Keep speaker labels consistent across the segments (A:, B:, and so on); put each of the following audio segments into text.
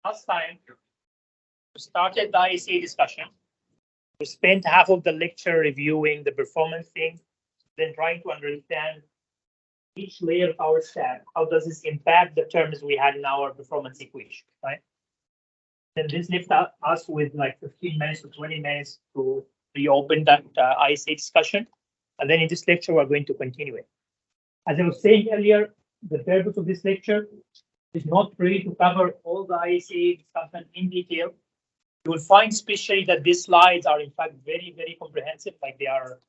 A: Last time, we started the ISA discussion. We spent half of the lecture reviewing the performance thing, then trying to understand each layer of our stack. How does this impact the terms we had in our performance equation, right? Then this left us with like 15 minutes to 20 minutes to reopen that ISA discussion. And then in this lecture, we're going to continue it. As I was saying earlier, the purpose of this lecture is not really to cover all the ISA discussion in detail. You will find especially that these slides are in fact very, very comprehensive, like they are,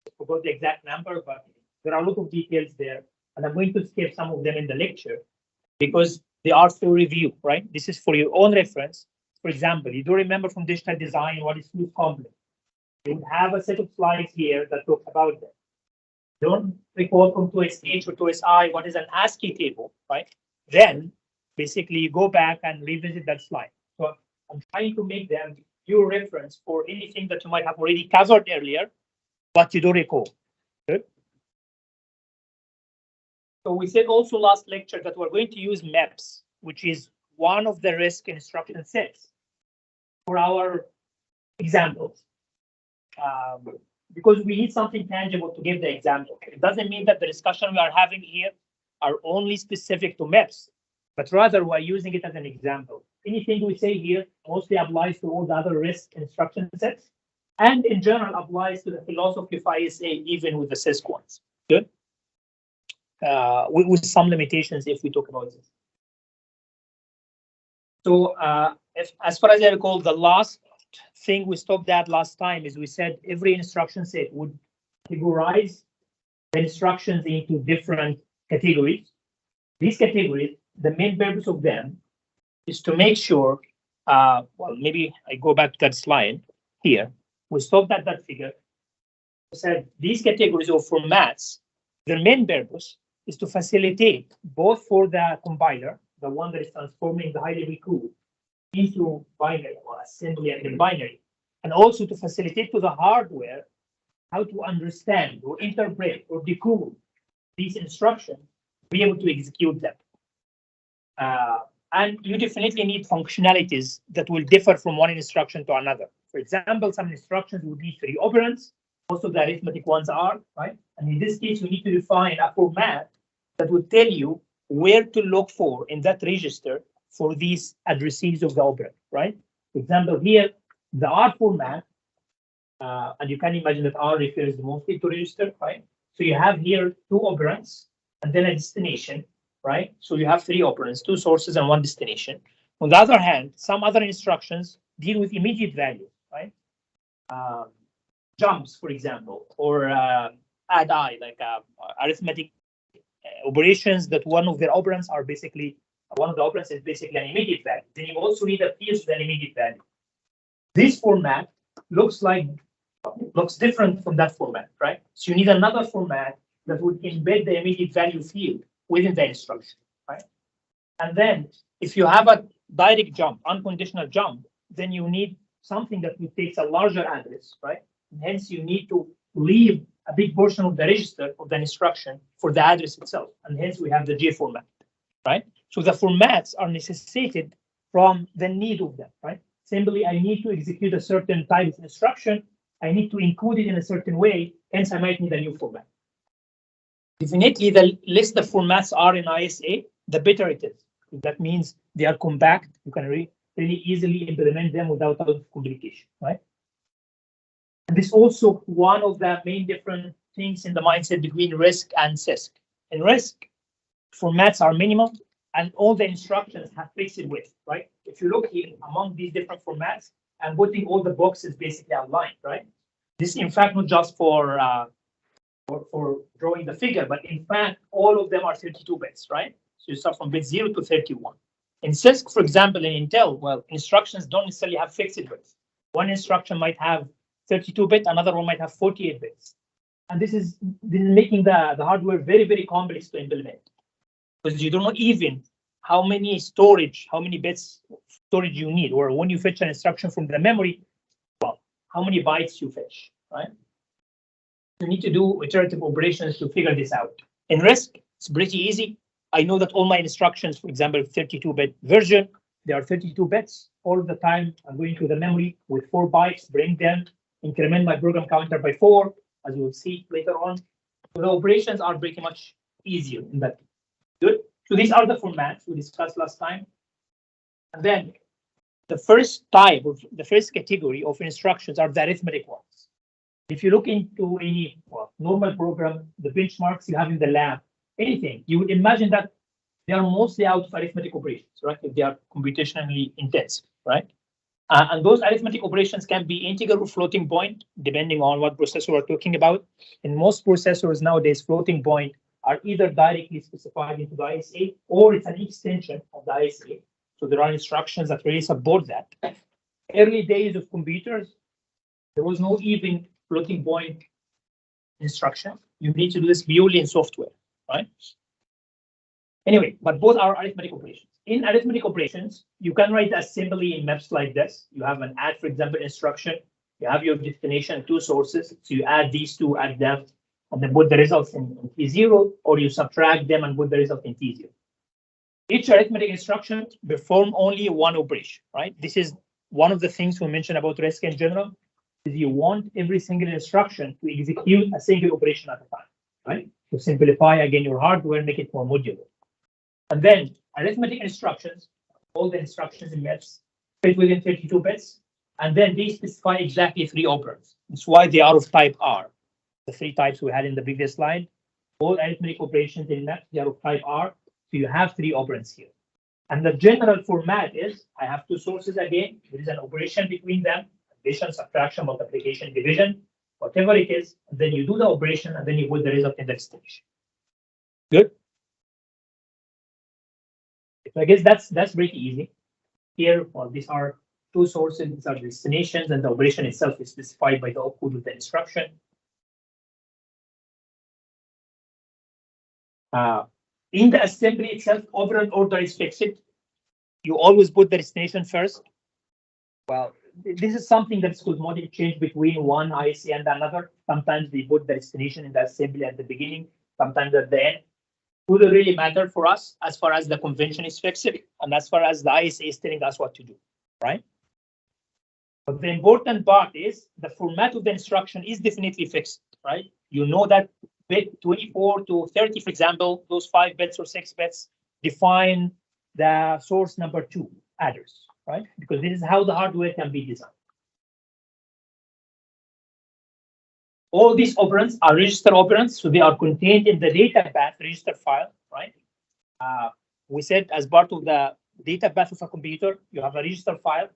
A: I forgot the exact number, but there are a lot of details there. And I'm going to skip some of them in the lecture because they are for review, right? This is for your own reference. For example, you do remember from digital design what is fluid complex. You have a set of slides here that talk about that. Don't recall from 2SH or 2SI what is an ASCII table, right? Then basically you go back and revisit that slide. So I'm trying to make them your reference for anything that you might have already covered earlier, but you don't recall. Good. So we said also last lecture that we're going to use MEPS, which is one of the risk instruction sets for our examples. Because we need something tangible to give the example. It doesn't mean that the discussion we are having here are only specific to MEPS, but rather we're using it as an example. Anything we say here mostly applies to all the other risk instruction sets, and in general applies to the philosophy of ISA, even with the CISC ones. Good. With some limitations if we talk about this. So as far as I recall, the last thing we stopped at last time is we said every instruction set would categorize the instructions into different categories. These categories, the main purpose of them is to make sure, well, maybe I go back to that slide here. We stopped at that figure. We said these categories of formats, their main purpose is to facilitate both for the compiler, the one that is transforming the high-level code into binary or assembly and then binary, and also to facilitate to the hardware how to understand or interpret or decode these instructions, be able to execute them. And you definitely need functionalities that will differ from one instruction to another. For example, some instructions would need 3 operands. Most of the arithmetic ones are, right? And in this case, we need to define a format that would tell you where to look for in that register for these addressees of the operand, right? For example, here, the R format, and you can imagine that R refers mostly to register, right? So you have here 2 operands and then a destination, right? So you have 3 operands, 2 sources and 1 destination. On the other hand, some other instructions deal with immediate values, right? Jumps, for example, or add I, like arithmetic operations that one of their operands are basically, one of the operands is basically an immediate value. Then you also need a field with an immediate value. This format looks different from that format, right? So you need another format that would embed the immediate value field within the instruction, right? And then if you have a direct jump, unconditional jump, then you need something that takes a larger address, right? And hence you need to leave a big portion of the register of the instruction for the address itself. And hence we have the J format, right? So the formats are necessitated from the need of them, right? Simply, I need to execute a certain type of instruction. I need to encode it in a certain way. Hence, I might need a new format. Definitely, the less the formats are in ISA, the better it is. That means they are compact. You can really easily implement them without a lot of complication, right? And this is also one of the main different things in the mindset between RISC and CISC. In RISC, formats are minimal and all the instructions have fixed width, right? If you look here among these different formats, I'm putting all the boxes basically outlined, right? This is in fact not just for drawing the figure, but in fact, all of them are 32 bits, right? So you start from bit 0 to 31. In CISC, for example, in Intel, well, instructions don't necessarily have fixed width. One instruction might have 32-bit, another one might have 48 bits. And this is making the hardware very, very complex to implement. Because you don't know even how many bits storage you need, or when you fetch an instruction from the memory, well, how many bytes you fetch, right? You need to do iterative operations to figure this out. In RISC, it's pretty easy. I know that all my instructions, for example, 32-bit version, There are 32 bits. All the time, I'm going to the memory with 4 bytes, bring them, increment my program counter by 4, as we'll see later on. So the operations are pretty much easier in that. Good. So these are the formats we discussed last time. And then the first type of the first category of instructions are the arithmetic ones. If you look into any normal program, the benchmarks you have in the lab, anything, you would imagine that they are mostly out of arithmetic operations, right? If they are computationally intensive, right? And those arithmetic operations can be integer or floating point, depending on what processor we're talking about. In most processors nowadays, floating point are either directly specified into the ISA or it's an extension of the ISA. So there are instructions that really support that. Early days of computers, there was no even floating point instruction. You need to do this purely in software, right? Anyway, but both are arithmetic operations. In arithmetic operations, you can write assembly in maps like this. You have an add, for example, instruction. You have your destination, 2 sources. So you add these 2, add them, and then put the results in T0, or you subtract them and put the result in T0. Each arithmetic instruction perform only one operation, right? This is one of the things we mentioned about RISC in general, is you want every single instruction to execute a single operation at a time, right? To simplify, again, your hardware, make it more modular. And then arithmetic instructions, all the instructions in maps fit within 32 bits, and then they specify exactly 3 operands. That's why they are of type R. The 3 types we had in the previous slide. All arithmetic operations in maps, they are of type R. So you have 3 operands here. And the general format is I have 2 sources again. There is an operation between them, addition, subtraction, multiplication, division, whatever it is. And then you do the operation and then you put the result in the destination. Good. So I guess that's pretty easy. Here, well, these are 2 sources, these are destinations, and the operation itself is specified by the opcode of the instruction. In the assembly itself, operand order is fixed. You always put the destination first. Well, this is something that's called model change between one IC and another. Sometimes they put the destination in the assembly at the beginning, sometimes at the end. Would it really matter for us as far as the convention is fixed and as far as the ISA is telling us what to do, right? But the important part is the format of the instruction is definitely fixed, right? You know that bit 24 to 30, for example, those 5 bits or 6 bits define the source number 2 address, right? Because this is how the hardware can be designed. All these operands are register operands, so they are contained in the data path register file, right? We said as part of the data path of a computer, you have a register file.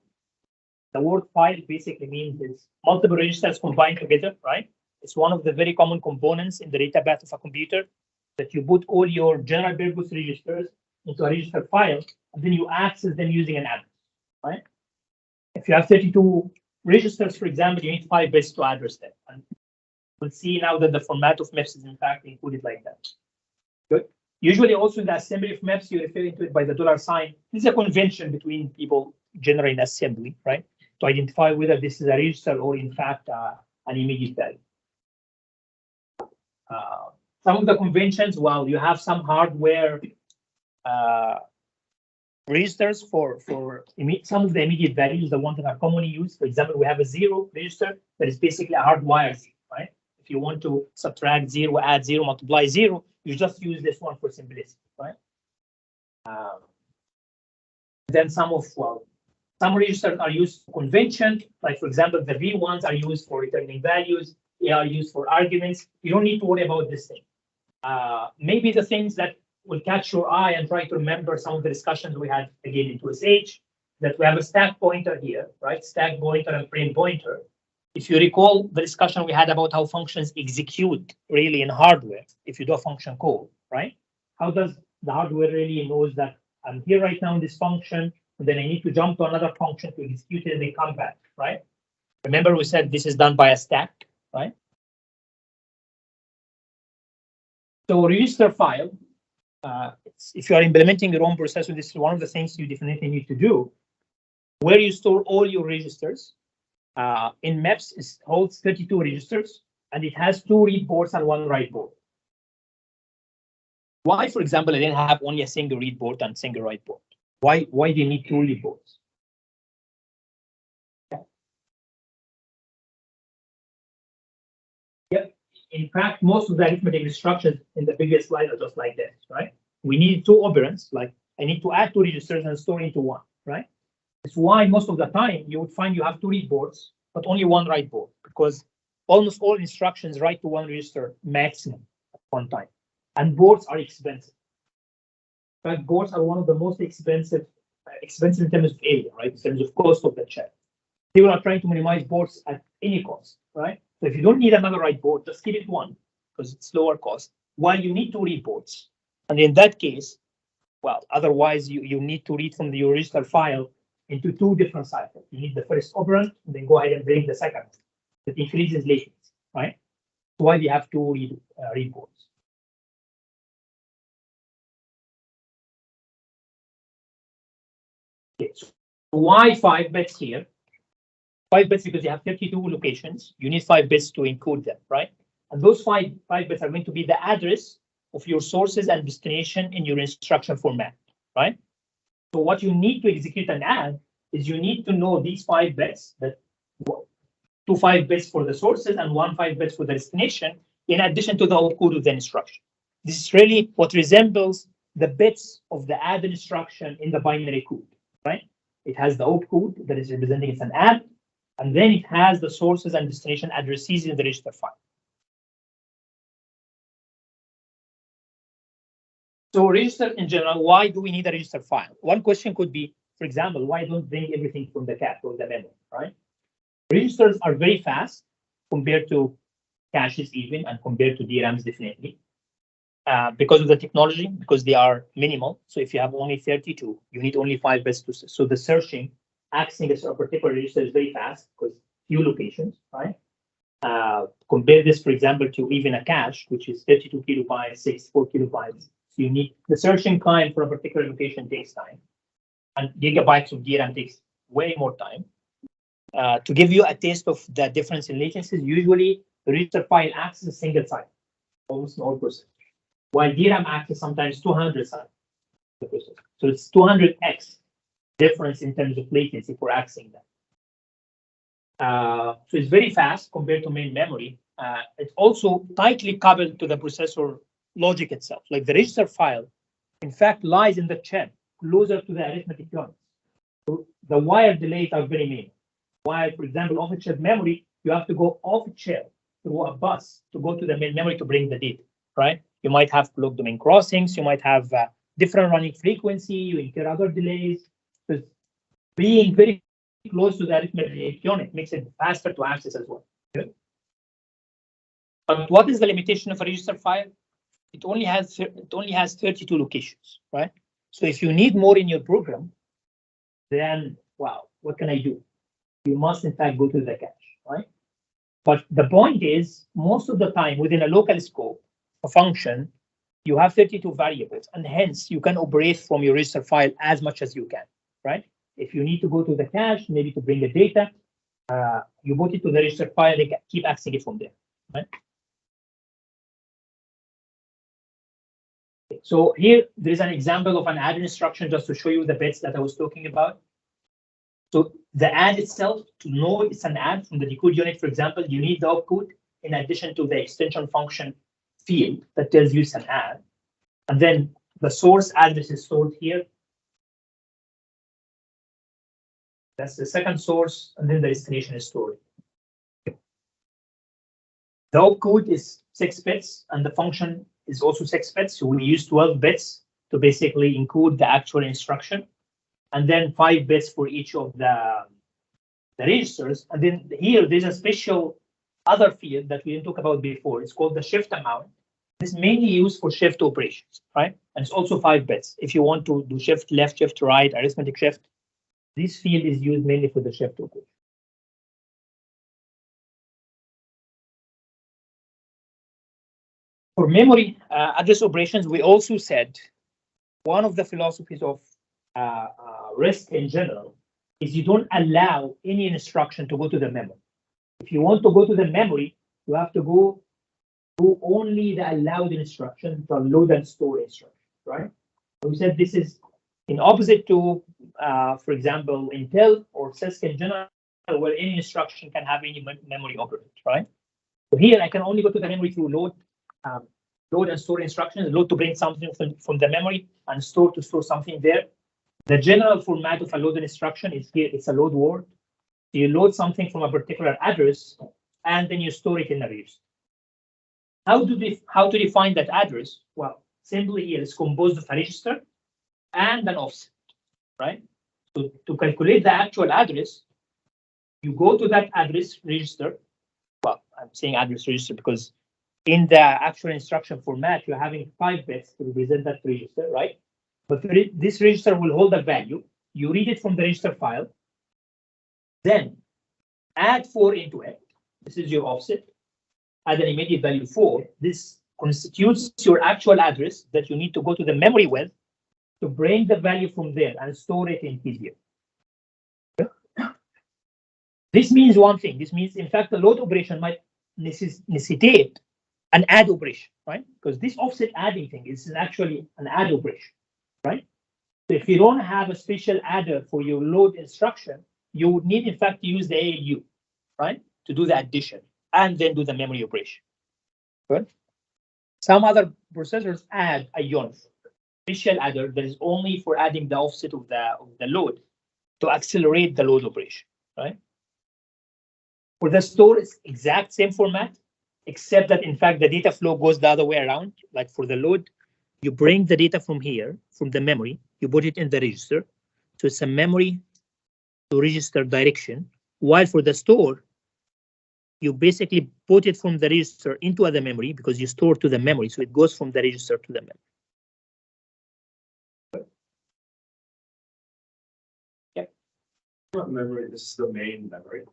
A: The word file basically means it's multiple registers combined together, right? It's one of the very common components in the data path of a computer that you put all your general purpose registers into a register file, and then you access them using an address, right? If you have 32 registers, for example, you need 5 bits to address them. And we'll see now that the format of maps is in fact included like that. Good. Usually also in the assembly of maps, you refer to it by the $sign. This is a convention between people generating assembly, right? To identify whether this is a register or in fact an immediate value. Some of the conventions, well, you have some hardware registers for some of the immediate values, the ones that are commonly used. For example, we have a 0 register that is basically a hardwired 0, right? If you want to subtract 0, add 0, multiply 0, you just use this one for simplicity, right? Then some registers are used for convention, like for example, the V ones are used for returning values, they are used for arguments. You don't need to worry about this thing. Maybe the things that will catch your eye and try to remember some of the discussions we had again in 2SH, that we have a stack pointer here, right? Stack pointer and frame pointer. If you recall the discussion we had about how functions execute really in hardware, if you do a function call, right? How does the hardware really knows that I'm here right now in this function, and then I need to jump to another function to execute it and then come back, right? Remember we said this is done by a stack, right? So register file, if you are implementing your own processor, this is one of the things you definitely need to do, where you store all your registers. In maps, it holds 32 registers, and it has 2 read boards and 1 write board. Why, for example, I didn't have only a single read board and single write board? Why do you need two read boards? Yep. In fact, most of the arithmetic instructions in the previous slide are just like this, right? We need two operands, like I need to add two registers and store into one, right? That's why most of the time you would find you have two read boards, but only one write board, because almost all instructions write to one register maximum at one time. And boards are expensive. In fact, boards are one of the most expensive in terms of area, right? In terms of cost of the chip. People are trying to minimize boards at any cost, right? So if you don't need another write board, just keep it one because it's lower cost, while you need two read boards. And in that case, well, otherwise you need to read from the register file into two different cycles. You need the first operand, and then go ahead and bring the second. That increases latency, right? So why do you have two read boards? Okay, so why 5 bits here? 5 bits because you have 32 locations. You need 5 bits to encode them, right? And those five bits are going to be the address of your sources and destination in your instruction format, right? So what you need to execute an add is you need to know these 5 bits, that 2 5 bits for the sources and 1 5 bits for the destination, in addition to the opcode of the instruction. This is really what resembles the bits of the add instruction in the binary code, right? It has the opcode that is representing it's an add, and then it has the sources and destination addresses in the register file. So register in general, why do we need a register file? One question could be, for example, why don't bring everything from the cache or the memory, right? Registers are very fast compared to caches even, and compared to DRAMs definitely. Because of the technology, because they are minimal. So if you have only 32, you need only 5 bits to. So the searching, accessing a particular register is very fast because few locations, right? Compare this, for example, to even a cache, which is 32 kilobytes, 64 kilobytes. So you need the searching time for a particular location takes time, and gigabytes of DRAM takes way more time. To give you a taste of the difference in latencies, usually the register file acts as a single cycle, almost in all processors, while DRAM acts sometimes 200 cycles. So it's 200x difference in terms of latency for accessing them. So it's very fast compared to main memory. It's also tightly coupled to the processor logic itself. Like the register file, in fact, lies in the chip closer to the arithmetic units. So the wire delays are very minimal. While, for example, off-chip memory, you have to go off-chip through a bus to go to the main memory to bring the data, right? You might have block domain crossings. You might have different running frequency. You incur other delays. So being very close to the arithmetic unit makes it faster to access as well. Good. But what is the limitation of a register file? It only has 32 locations, right? So if you need more in your program, then wow, what can I do? You must in fact go to the cache, right? But the point is, most of the time within a local scope, a function, you have 32 variables, and hence you can operate from your register file as much as you can, right? If you need to go to the cache, maybe to bring the data, you put it to the register file, they can keep accessing it from there, right? So here, there is an example of an add instruction just to show you the bits that I was talking about. So the add itself, to know it's an add from the decode unit, for example, you need the opcode in addition to the extension function field that tells you it's an add. And then the source address is stored here. That's the second source, and then the destination is stored. The opcode is 6 bits, and the function is also 6 bits. So we use 12 bits to basically encode the actual instruction, and then 5 bits for each of the registers. And then here, there's a special other field that we didn't talk about before. It's called the shift amount. It's mainly used for shift operations, right? And it's also 5 bits. If you want to do shift left, shift right, arithmetic shift, this field is used mainly for the shift operation. For memory address operations, we also said one of the philosophies of RISC in general is you don't allow any instruction to go to the memory. If you want to go to the memory, you have to go to only the allowed instruction, the load and store instruction, right? So we said this is In opposite to, for example, Intel or CISC in general, where any instruction can have any memory operand, right? So here I can only go to the memory through load, load and store instructions, load to bring something from the memory and store to store something there. The general format of a load instruction is here, it's a load word. You load something from a particular address and then you store it in a register. How to define that address? Well, simply here it's composed of a register and an offset, right? So to calculate the actual address, you go to that address register. Well, I'm saying address register because in the actual instruction format, you're having 5 bits to represent that register, right? But this register will hold a value. You read it from the register file, then add 4 into it. This is your offset. Add an immediate value 4. This constitutes your actual address that you need to go to the memory with to bring the value from there and store it in here. This means one thing. This means, in fact, the load operation might necessitate an add operation, right? Because this offset adding thing is actually an add operation, right? So if you don't have a special adder for your load instruction, you would need, in fact, to use the ALU, right, to do the addition and then do the memory operation. Good. Some other processors add a YONF, special adder that is only for adding the offset of the load to accelerate the load operation, right? For the store, it's exact same format, except that in fact the data flow goes the other way around. Like for the load, you bring the data from here, from the memory, you put it in the register. So it's a memory to register direction. While for the store, you basically put it from the register into the memory because you store to the memory. So it goes from the register to the memory. Yeah.
B: What memory? This is the main memory.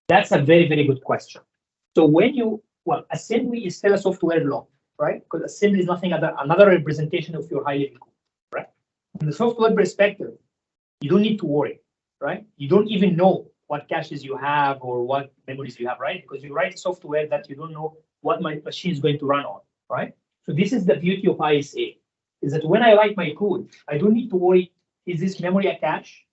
A: That's a very, very good question. So when well, assembly is still a software law, right? Because assembly is nothing other another representation of your high-level code, right? From the software perspective, you don't need to worry, right? You don't even know what caches you have or what memories you have, right? Because you write software that you don't know what my machine is going to run on, right? So this is the beauty of ISA, is that when I write my code, I don't need to worry, is this memory a cache?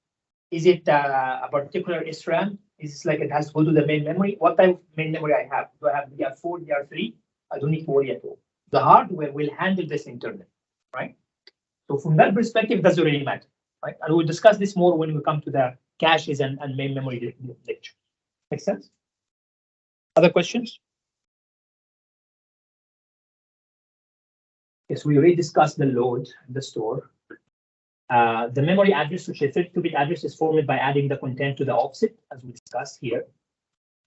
A: Is it a particular SRAM? Is it like it has to go to the main memory? What type of main memory I have? Do I have DR4, DR3? I don't need to worry at all. The hardware will handle this internally, right? So from that perspective, it doesn't really matter, right? And we'll discuss this more when we come to the caches and main memory lecture. Make sense? Other questions? Yes, we already discussed the load and the store. The memory address, which is a 32-bit address, is formed by adding the content to the offset, as we discussed here.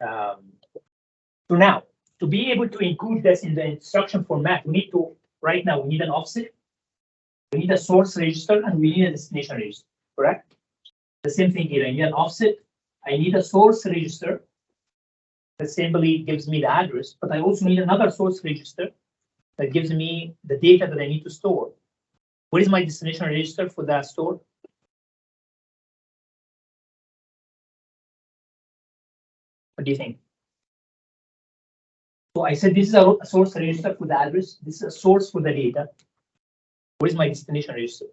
A: So now, to be able to include this in the instruction format, we need to, right now, we need an offset, we need a source register, and we need a destination register, correct? The same thing here, I need an offset, I need a source register that simply gives me the address, but I also need another source register that gives me the data that I need to store. What is my destination register for that store? What do you think? So I said this is a source register for the address. This is a source for the data. What is my destination register?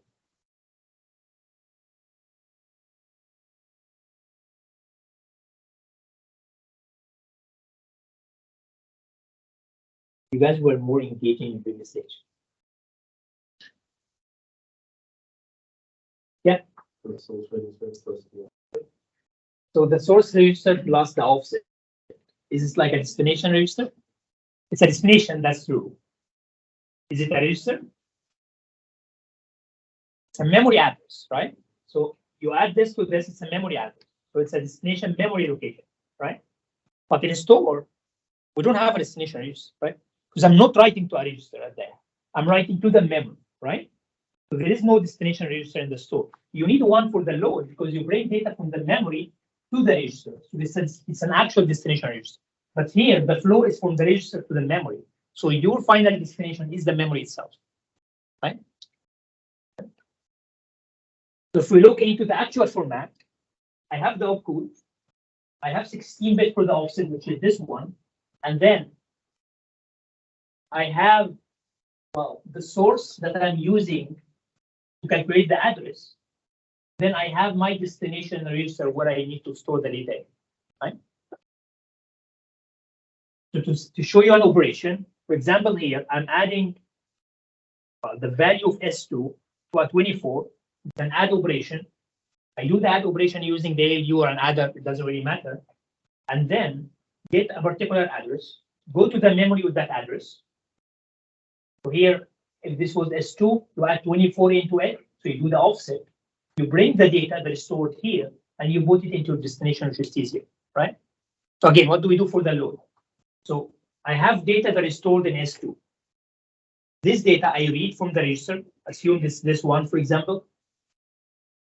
A: You guys were more engaging in previous stage. Yeah. So the source register plus the offset. Is this like a destination register? It's a destination, that's true. Is it a register? It's a memory address, right? So you add this to this, it's a memory address. So it's a destination memory location, right? But in a store, we don't have a destination register, right? Because I'm not writing to a register at there. I'm writing to the memory, right? So there is no destination register in the store. You need one for the load because you bring data from the memory to the register. So this is, it's an actual destination register. But here, the flow is from the register to the memory. So your final destination is the memory itself, right? So if we look into the actual format, I have the opcode. I have 16 bits for the offset, which is this one. And then I have, well, the source that I'm using to calculate the address, then I have my destination register where I need to store the data, right? So to show you an operation, for example, here I'm adding the value of S2 to a 24. It's an add operation. I do the add operation using the ALU or an adder, it doesn't really matter. And then get a particular address, go to the memory with that address. So here, if this was S2, you add 24 into it, so you do the offset. You bring the data that is stored here, and you put it into your destination, which is easier, right? So again, what do we do for the load? So I have data that is stored in S2. This data I read from the register, assume this one, for example,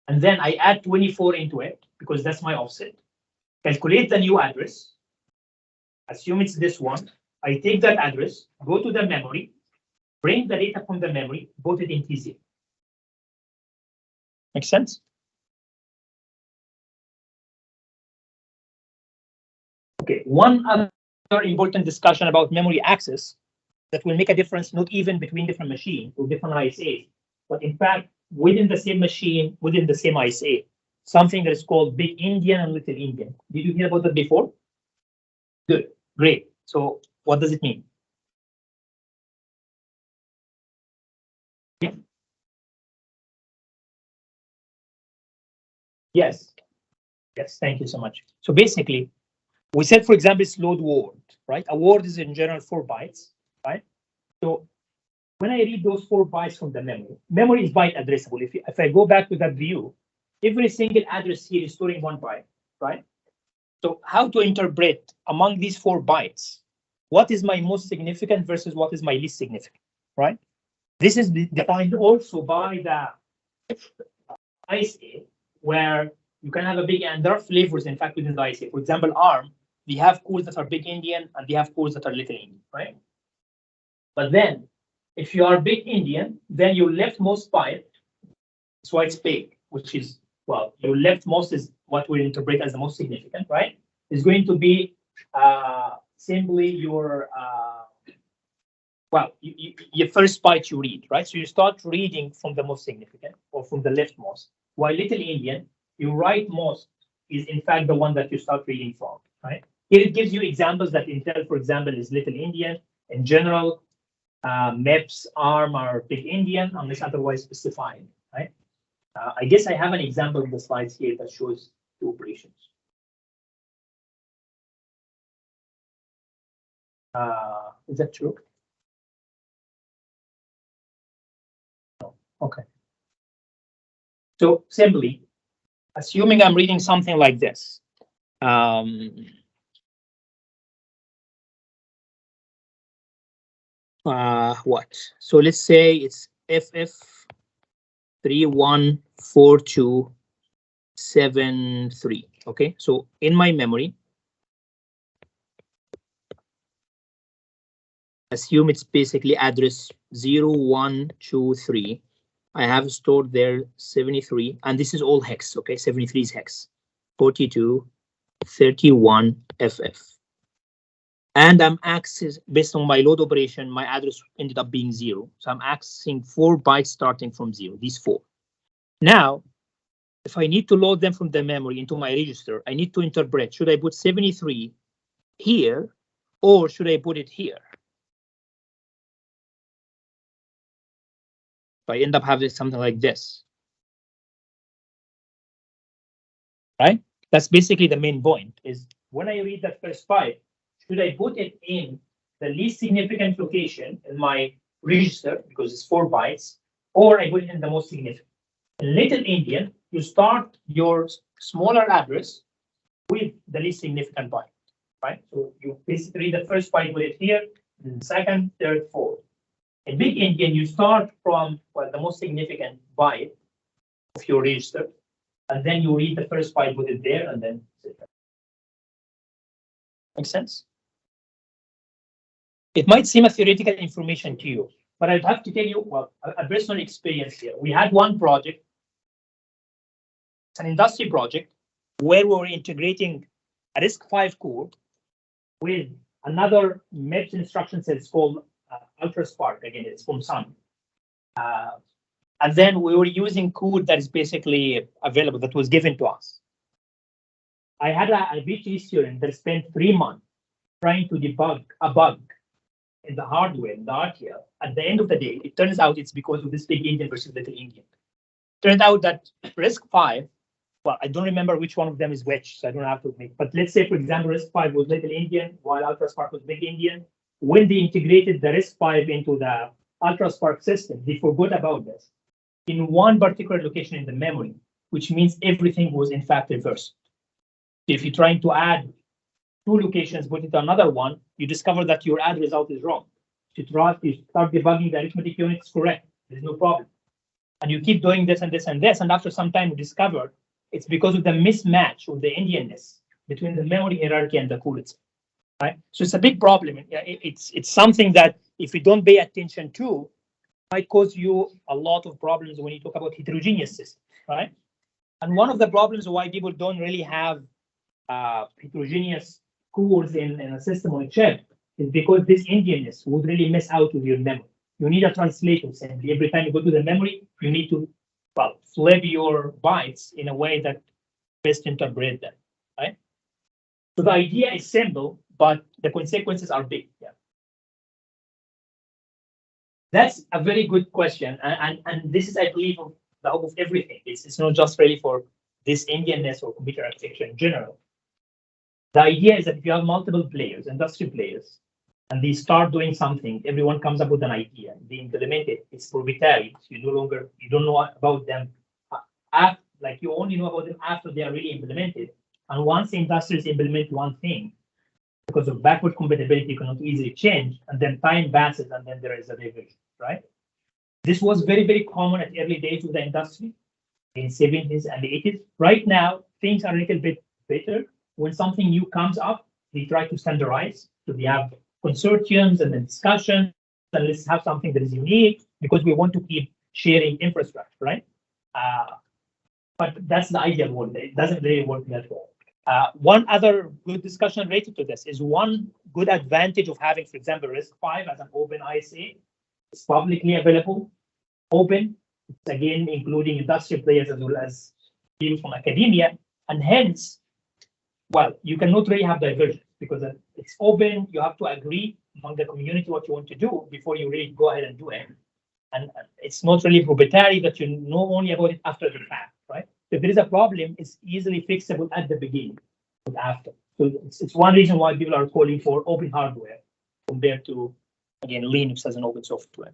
A: and then I add 24 into it because that's my offset. Calculate the new address, assume it's this one. I take that address, go to the memory, bring the data from the memory, put it in TC. Make sense? Okay, one other important discussion about memory access that will make a difference not even between different machines or different ISAs, but in fact within the same machine, within the same ISA, something that is called Big Endian and Little Endian. Did you hear about that before? Good, great. So what does it mean? Yeah. Yes, yes, thank you so much. So basically, we said, for example, it's load word, right? A word is in general 4 bytes, right? So when I read those 4 bytes from the memory is byte addressable. If I go back to that view, every single address here is storing 1 byte, right? So how to interpret among these 4 bytes, what is my most significant versus what is my least significant, right? This is defined also by the ISA, where you can have a big, and there are flavors, in fact, within the ISA. For example, ARM, we have cores that are Big Endian and they have cores that are Little Endian, right? But then, if you are Big Endian, then your leftmost byte is why it's big, which is, well, your leftmost is what we interpret as the most significant, right? Is going to be simply your, your first byte you read, right? So you start reading from the most significant or from the leftmost, while Little Endian, your rightmost is in fact the one that you start reading from, right? Here it gives you examples that Intel, for example, is Little Endian. In general, MEPS, ARM are Big Endian unless otherwise specified, right? I guess I have an example in the slides here that shows two operations. Is that true? No. Okay. So simply, assuming I'm reading something like this, what? So let's say it's FF314273. Okay, so in my memory, assume it's basically address 0123. I have stored there 73, and this is all hex. Okay, 73 is hex. 4231 FF. And I'm accessing, based on my load operation, my address ended up being 0. So I'm accessing 4 bytes starting from 0, these 4. Now, if I need to load them from the memory into my register, I need to interpret, should I put 73 here or should I put it here? So I end up having something like this. Right? That's basically the main point, is when I read that first byte, should I put it in the least significant location in my register, because it's 4 bytes, or I put it in the most significant? In Little Endian, you start your smaller address with the least significant byte, right? So you basically the first byte, put it here, and second, third, fourth. In Big Endian, you start from, well, the most significant byte of your register, and then you read the first byte, put it there, and then make sense? It might seem a theoretical information to you, but I'd have to tell you, well, a personal experience here. We had one project, it's an industry project, where we were integrating a RISC-V core with another MEPS instruction set called UltraSpark. Again, it's from Sun. And then we were using code that is basically available, that was given to us. I had a PhD student that spent 3 months trying to debug a bug in the hardware, in the RTL. At the end of the day, it turns out it's because of this big Indian versus little Indian. Turned out that RISC-V, well, I don't remember which one of them is which, so I don't have to make, but let's say, for example, RISC-V was little Indian, while UltraSpark was big Indian. When they integrated the RISC-V into the UltraSpark system, they forgot about this in one particular location in the memory, which means everything was in fact reversed. If you're trying to add 2 locations, put it to another one, you discover that your add result is wrong. You start debugging the arithmetic unit, it's correct. There's no problem. And you keep doing this and this and this, and after some time you discover it's because of the mismatch or the Endianness between the memory hierarchy and the code itself. Right? So it's a big problem. It's something that if you don't pay attention to, might cause you a lot of problems when you talk about heterogeneous systems, right? And one of the problems why people don't really have heterogeneous cores in a system on a chip is because this Endianness would really mess out with your memory. You need a translator simply. Every time you go to the memory, you need to, well, flip your bytes in a way that best interpret them, right? So the idea is simple, but the consequences are big. Yeah. That's a very good question, and this is, I believe, the hope of everything. It's not just really for this Endianness or computer architecture in general. The idea is that if you have multiple players, industry players, and they start doing something, everyone comes up with an idea, they implement it, it's proprietary. So you don't know about them after, like you only know about them after they are really implemented. And once the industries implement one thing, because of backward compatibility, you cannot easily change, and then time passes, and then there is a revision, right? This was very, very common at early days of the industry in 70s and 80s. Right now, things are a little bit better. When something new comes up, they try to standardize. So we have consortiums and then discussions, and let's have something that is unique because we want to keep sharing infrastructure, right? But that's the ideal world. It doesn't really work that well. One other good discussion related to this is one good advantage of having, for example, RISC-V as an open ISA. It's publicly available, open, it's again, including industrial players as well as people from academia, and hence, well, you cannot really have divergence because it's open. You have to agree among the community what you want to do before you really go ahead and do it. And it's not really proprietary that you know only about it after the fact, right? If there is a problem, it's easily fixable at the beginning, but after. So it's one reason why people are calling for open hardware compared to, again, Linux as an open software.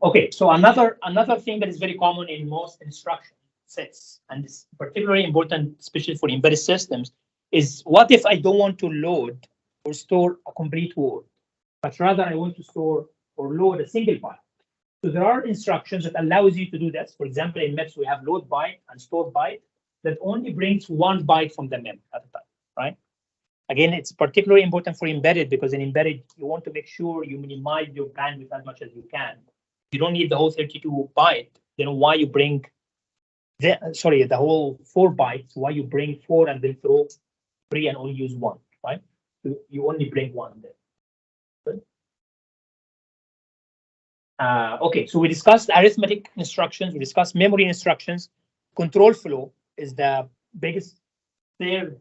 A: Okay, so another thing that is very common in most instruction sets, and it's particularly important, especially for embedded systems, is what if I don't want to load or store a complete word, but rather I want to store or load a single byte. So there are instructions that allows you to do that. For example, in MIPS, we have load byte and store byte that only brings 1 byte from the memory at a time, right? Again, it's particularly important for embedded because in embedded, you want to make sure you minimize your bandwidth as much as you can. You don't need the whole 32 byte, then why you bring the whole 4 bytes, why you bring 4 and then throw 3 and only use 1, right? So you only bring 1 there. Good. Okay, so we discussed arithmetic instructions, we discussed memory instructions. Control flow is the biggest third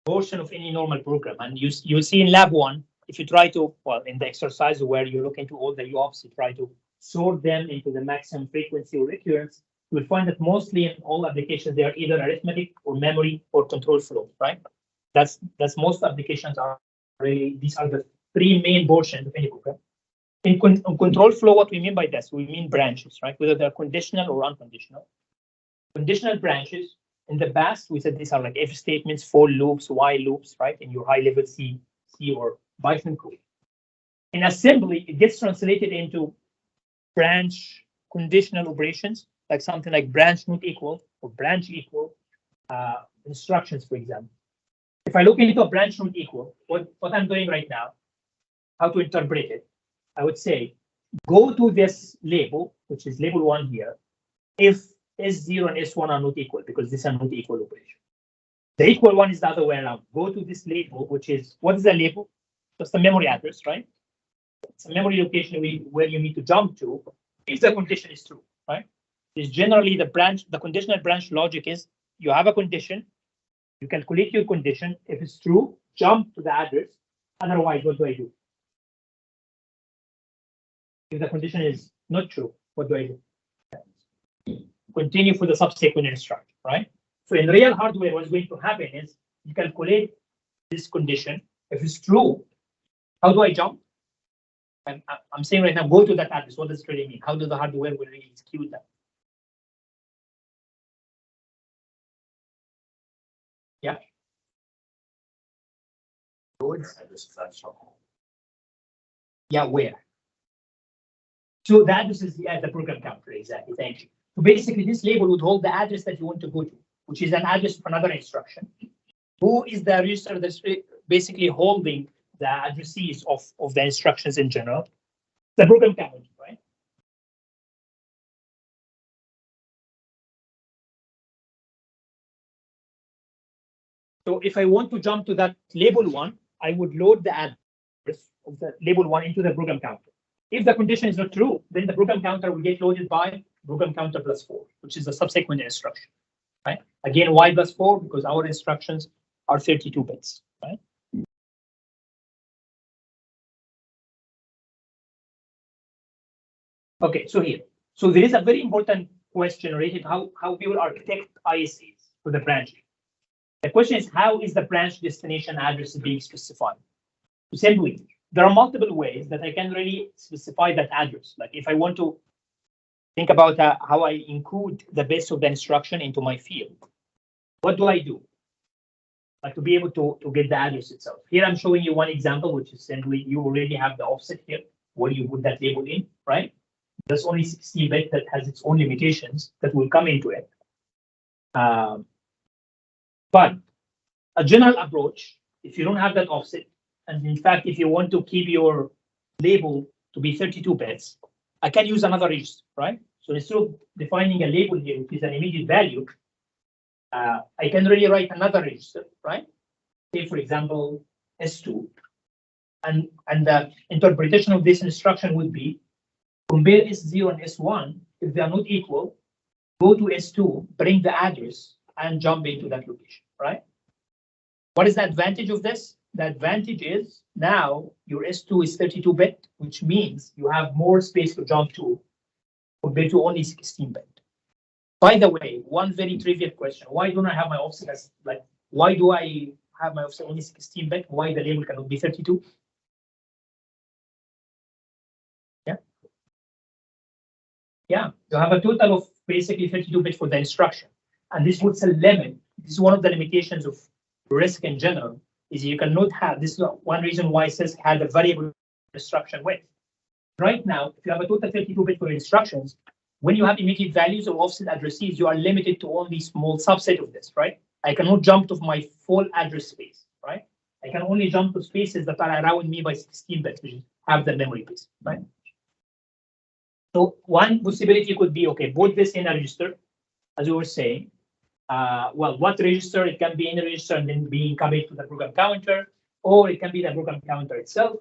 A: portion of any normal program. And you see in lab 1, if you try to, well, in the exercise where you look into all the UOPs, you try to sort them into the maximum frequency or recurrence, you will find that mostly in all applications, they are either arithmetic or memory or control flow, right? That's most applications are really, these are the 3 main portions of any program. In control flow, what we mean by this, we mean branches, right? Whether they're conditional or unconditional. Conditional branches, in the past, we said these are like if statements, for loops, while loops, right? In your high-level C or Python code. In assembly, it gets translated into branch conditional operations, like something like branch not equal or branch equal instructions, for example. If I look into a branch not equal, what I'm doing right now, how to interpret it, I would say, go to this label, which is label 1 here, if S0 and S1 are not equal, because these are not equal operations. The equal one is the other way around. Go to this label, which is, what is the label? Just the memory address, right? It's a memory location where you need to jump to if the condition is true, right? It's generally the conditional branch logic is you have a condition, you calculate your condition. If it's true, jump to the address. Otherwise, what do I do? If the condition is not true, what do I do? Continue for the subsequent instruction, right? So in real hardware, what's going to happen is you calculate this condition. If it's true, how do I jump? I'm saying right now, go to that address. What does it really mean? How does the hardware will really execute that? Yeah. Yeah, where? So the address is the program counter, exactly. Thank you. So basically, this label would hold the address that you want to go to, which is an address for another instruction. Who is the register that's basically holding the addresses of the instructions in general? The program counter, right? So if I want to jump to that label one, I would load the address of the label one into the program counter. If the condition is not true, then the program counter will get loaded by program counter +4, which is the subsequent instruction. Right? Again, why +4? Because our instructions are 32 bits. Right? Okay, so here. So there is a very important question related how we will architect ISAs for the branching. The question is, how is the branch destination address being specified? Simply, there are multiple ways that I can really specify that address. Like if I want to think about how I include the base of the instruction into my field, what do I do? Like to be able to get the address itself. Here I'm showing you one example, which is simply you already have the offset here where you put that label in, right? There's only 16-bit that has its own limitations that will come into it. But a general approach, if you don't have that offset, and in fact, if you want to keep your label to be 32 bits, I can use another register, right? So instead of defining a label here, which is an immediate value, I can really write another register, right? Say, for example, S2. And the interpretation of this instruction would be compare S0 and S1. If they are not equal, go to S2, bring the address, and jump into that location, right? What is the advantage of this? The advantage is now your S2 is 32-bit, which means you have more space to jump to compared to only 16-bit. By the way, one very trivial question: why don't I have my offset as like? Why do I have my offset only 16-bit? Why the label cannot be 32? Yeah, yeah. You have a total of basically 32-bit for the instruction, and this puts a limit. This is one of the limitations of RISC in general. Is you cannot have this. Is one reason why CISC had a variable instruction width. Right now, if you have a total 32-bit for instructions, when you have immediate values or offset addresses, you are limited to only small subset of this, right? I cannot jump to my full address space, right? I can only jump to spaces that are around me by 16 bits, which have the memory base, right? So one possibility could be, okay, put this in a register, as we were saying. Well, what register? It can be in a register and then being committed to the program counter, or it can be the program counter itself.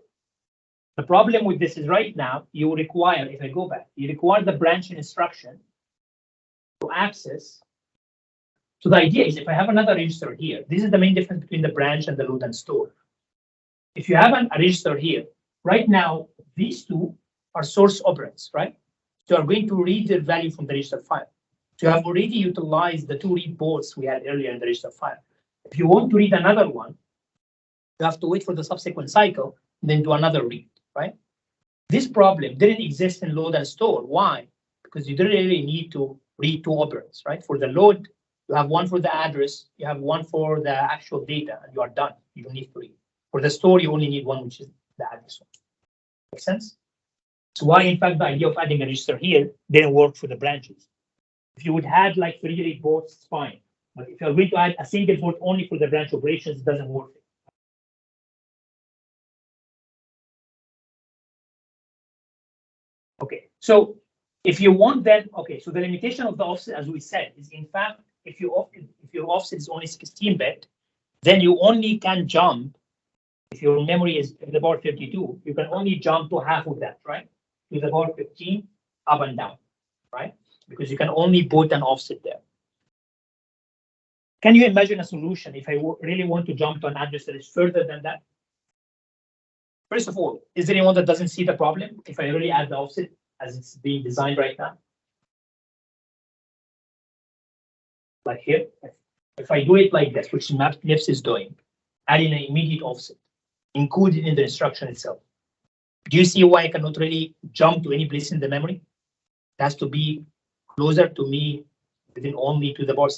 A: The problem with this is right now, you require, if I go back, you require the branching instruction to access. So the idea is if I have another register here, this is the main difference between the branch and the load and store. If you have a register here, right now, these two are source operands, right? So you are going to read the value from the register file. So you have already utilized the two read ports we had earlier in the register file. If you want to read another one, you have to wait for the subsequent cycle, then do another read, right? This problem didn't exist in load and store. Why? Because you didn't really need to read two operands, right? For the load, you have one for the address, you have one for the actual data, and you are done. You don't need to read. For the store, you only need one, which is the address one. Make sense? So why, in fact, the idea of adding a register here didn't work for the branches. If you would add like 3 read ports, it's fine. But if you're going to add a single port only for the branch operations, it doesn't work. Okay, so if you want then, okay, so the limitation of the offset, as we said, is in fact, if your offset is only 16-bit, then you only can jump If your memory is to the power 52, you can only jump to half of that, right? To the power 15, up and down, right? Because you can only put an offset there. Can you imagine a solution if I really want to jump to an address that is further than that? First of all, is there anyone that doesn't see the problem if I really add the offset as it's being designed right now? Like here, if I do it like this, which MAPLIFS is doing, adding an immediate offset included in the instruction itself. Do you see why I cannot really jump to any place in the memory? It has to be closer to me within only to the power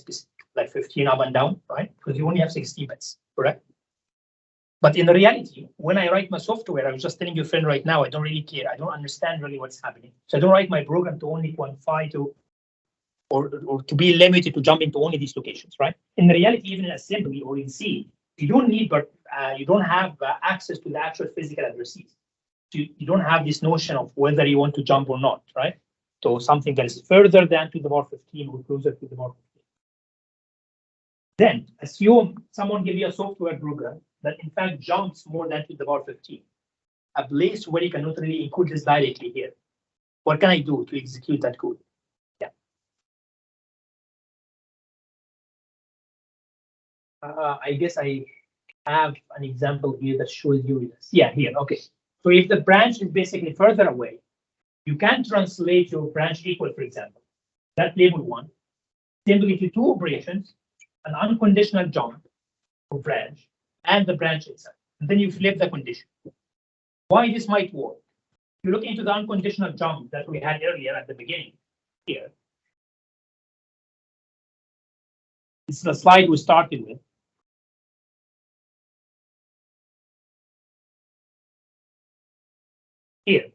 A: like 15 up and down, right? Because you only have 60 bits, correct? But in the reality, when I write my software, I was just telling your friend right now, I don't really care. I don't understand really what's happening. So I don't write my program to only quantify to or to be limited to jump into only these locations, right? In the reality, even in assembly or in C, you don't need, but you don't have access to the actual physical addresses. You don't have this notion of whether you want to jump or not, right? So something that is further than to the power 15 or closer to the power 15. Then assume someone give you a software program that in fact jumps more than to the power 15, a place where you cannot really include this directly here. What can I do to execute that code? Yeah. I guess I have an example here that shows you this. Yeah, here, okay. So if the branch is basically further away, you can translate your branch equal, for example, that label one, simply to two operations, an unconditional jump for branch and the branch itself. And then you flip the condition. Why this might work? If you look into the unconditional jump that we had earlier at the beginning here. This is the slide we started with. Here,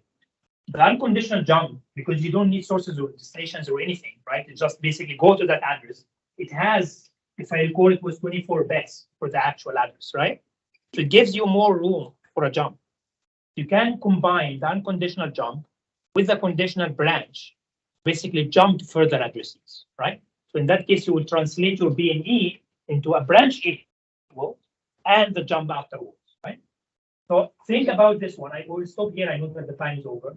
A: the unconditional jump, because you don't need sources or destinations or anything, right? You just basically go to that address. It has, if I recall, it was 24 bits for the actual address, right? So it gives you more room for a jump. You can combine the unconditional jump with the conditional branch, basically jump to further addresses, right? So in that case, you will translate your B and E into a branch equal and the jump afterwards, right? So think about this one. I will stop here. I know that the time is over.